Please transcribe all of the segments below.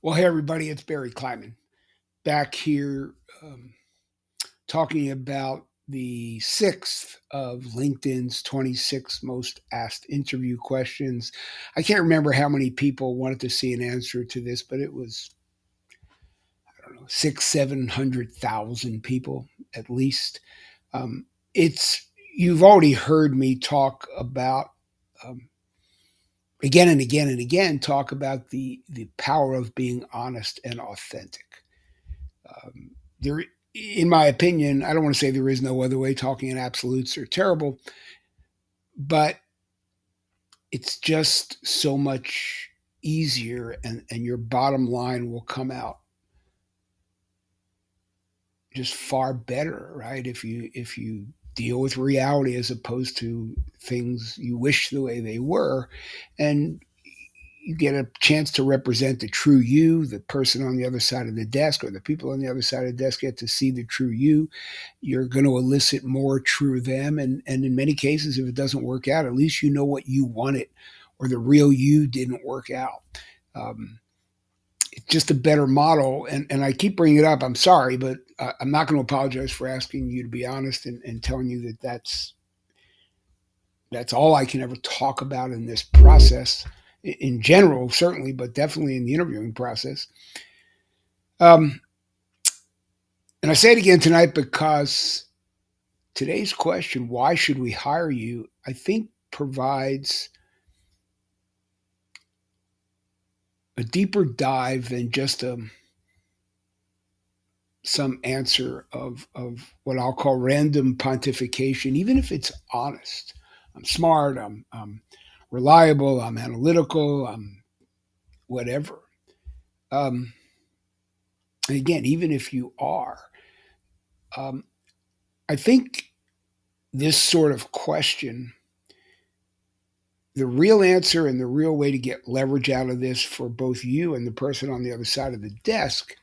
Well, hey, everybody, it's Barry Kleiman back here talking about the sixth of LinkedIn's 26 most asked interview questions. I can't remember how many people wanted to see an answer to this, but it was, I don't know, 700,000 people at least. Um, it's You've already heard me talk about um, again and again and again talk about the power of being honest and authentic. There, in my opinion, I don't want to say there is no other way. Talking in absolutes are terrible, but it's just so much easier, and your bottom line will come out just far better, right? If you deal with reality as opposed to things you wish the way they were, and you get a chance to represent the true you. The person on the other side of the desk or the people on the other side of the desk get to see the true you. You're going to elicit more true them. And in many cases, if it doesn't work out, at least you know what you wanted or the real you didn't work out. Um, it's just a better model. And I keep bringing it up. I'm sorry, but I'm not going to apologize for asking you to be honest and telling you that that's all I can ever talk about in this process in general, certainly, but definitely in the interviewing process. Um, and I say it again tonight because today's question, why should we hire you, I think provides a deeper dive than just some answer of what I'll call random pontification, even if it's honest. I'm smart, I'm reliable, I'm analytical, I'm whatever. Um, and again, even if you are, um, I think this sort of question, the real answer and the real way to get leverage out of this for both you and the person on the other side of the desk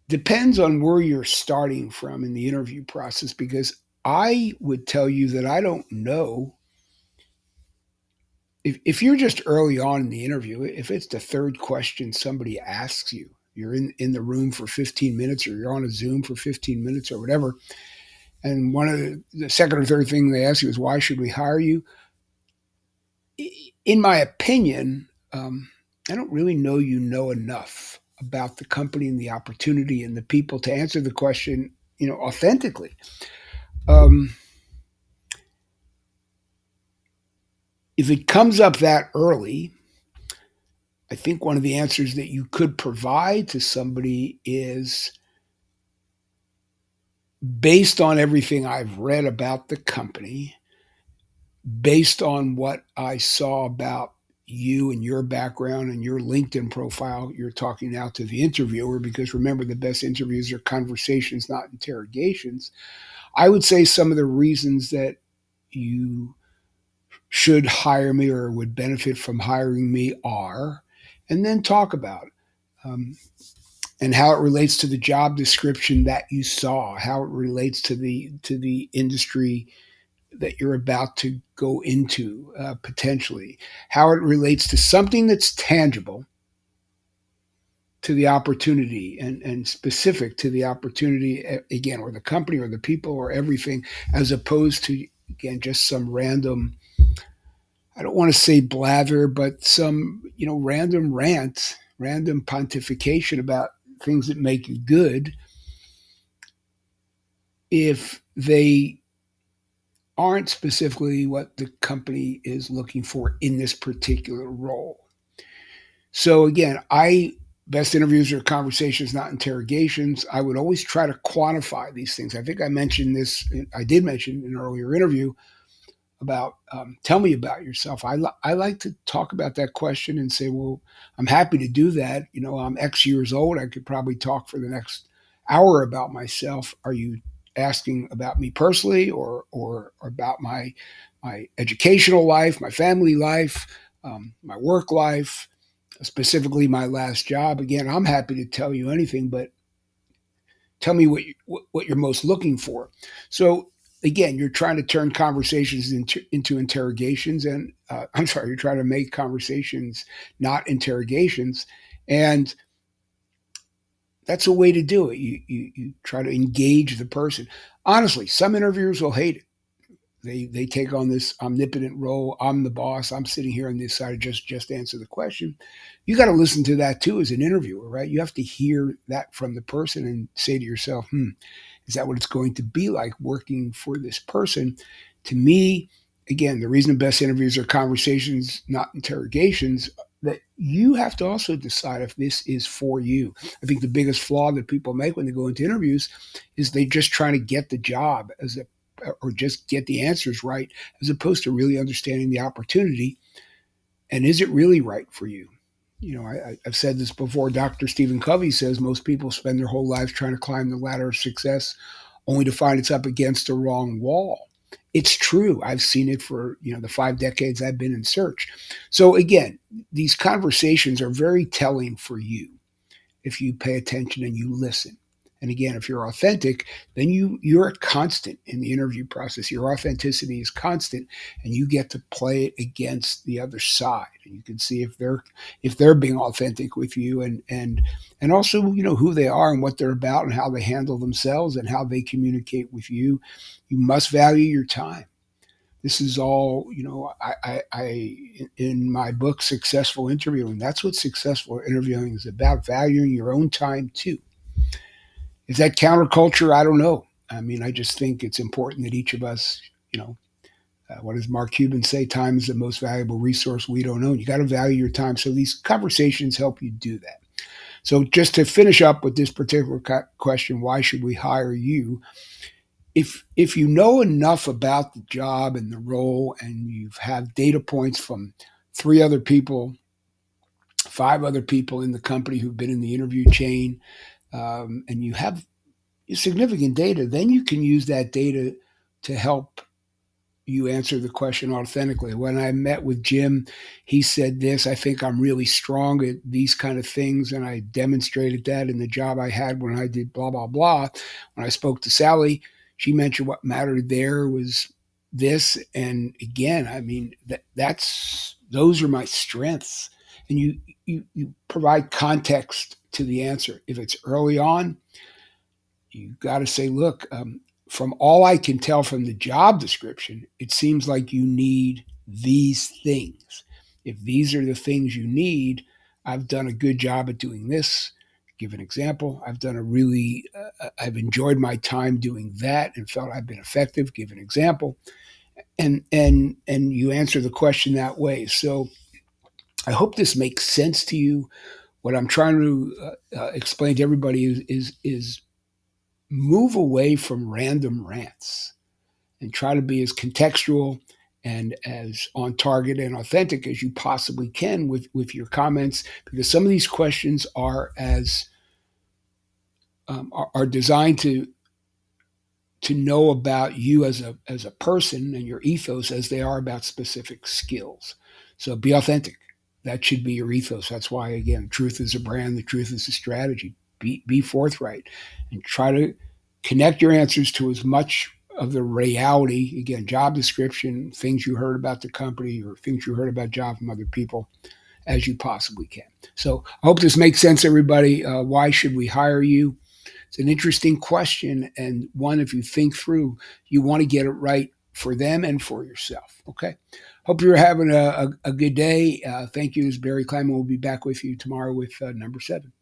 depends on where you're starting from in the interview process. Because I would tell you that I don't know if you're just early on in the interview, if it's the third question somebody asks you, you're in the room for 15 minutes or you're on a Zoom for 15 minutes or whatever, and one of the second or third thing they ask you is, why should we hire you? In my opinion, I don't really know you know enough about the company and the opportunity and the people to answer the question, authentically. Um, if it comes up that early, I think one of the answers that you could provide to somebody is, based on everything I've read about the company, based on what I saw about you and your background and your LinkedIn profile. You're talking now to the interviewer, because remember, the best interviews are conversations, not interrogations. I would say some of the reasons that you should hire me or would benefit from hiring me are, and then talk about um, and how it relates to the job description that you saw, how it relates to the industry that you're about to go into, potentially, how it relates to something that's tangible to the opportunity, and specific to the opportunity, again, or the company or the people or everything, as opposed to, again, just some random, I don't want to say blather, but some, random rant, random pontification about things that make you good, if they aren't specifically what the company is looking for in this particular role. So again, I best interviews are conversations, not interrogations. I would always try to quantify these things. I think I mentioned this. I did mention in an earlier interview about, tell me about yourself. I like to talk about that question and say, well, I'm happy to do that. I'm X years old. I could probably talk for the next hour about myself. Are you asking about me personally, or about my educational life, my family life, my work life, specifically my last job? Again, I'm happy to tell you anything, but tell me what you're most looking for. So again, you're trying to turn conversations into interrogations, and I'm sorry, you're trying to make conversations not interrogations. And that's a way to do it. You try to engage the person. Honestly, some interviewers will hate it. They take on this omnipotent role. I'm the boss. I'm sitting here on this side. Just answer the question. You got to listen to that too as an interviewer, right? You have to hear that from the person and say to yourself, is that what it's going to be like working for this person? To me, again, the reason the best interviews are conversations, not interrogations, that you have to also decide if this is for you. I think the biggest flaw that people make when they go into interviews is they just trying to get the job as a or just get the answers right, as opposed to really understanding the opportunity and is it really right for you? You know, I've said this before. Dr. Stephen Covey says most people spend their whole lives trying to climb the ladder of success only to find it's up against the wrong wall. It's true. I've seen it for, the 5 decades I've been in search. So again, these conversations are very telling for you if you pay attention and you listen. And again, if you're authentic, then you're a constant in the interview process. Your authenticity is constant, and you get to play it against the other side. And you can see if they're being authentic with you, and also who they are and what they're about and how they handle themselves and how they communicate with you. You must value your time. This is all, I in my book, Successful Interviewing, that's what successful interviewing is about, valuing your own time too. Is that counterculture? I don't know. I mean, I just think it's important that each of us, what does Mark Cuban say? Time is the most valuable resource we don't own. You got to value your time. So these conversations help you do that. So just to finish up with this particular question, why should we hire you? If you know enough about the job and the role and you've had data points from 3 other people, 5 other people in the company who've been in the interview chain, and you have significant data, then you can use that data to help you answer the question authentically. When I met with Jim, he said this, I think I'm really strong at these kind of things. And I demonstrated that in the job I had when I did blah, blah, blah. When I spoke to Sally, she mentioned what mattered there was this. And again, I mean, those are my strengths. And you provide context to the answer. If it's early on, you got to say, look, from all I can tell from the job description, it seems like you need these things. If these are the things you need, I've done a good job at doing this. Give an example. I've enjoyed my time doing that and felt I've been effective. Give an example, and you answer the question that way. So I hope this makes sense to you. What I'm trying to explain to everybody is move away from random rants and try to be as contextual and as on target and authentic as you possibly can with your comments, because some of these questions are designed to know about you as a person and your ethos as they are about specific skills. So be authentic. That should be your ethos. That's why, again, truth is a brand. The truth is a strategy. Be forthright and try to connect your answers to as much of the reality, again, job description, things you heard about the company or things you heard about job from other people, as you possibly can. So I hope this makes sense, everybody. Why should we hire you? It's an interesting question, and one, if you think through, you want to get it right for them and for yourself. Okay. Hope you're having a good day. Thank you. This is Barry Kleiman. We'll be back with you tomorrow with number 7.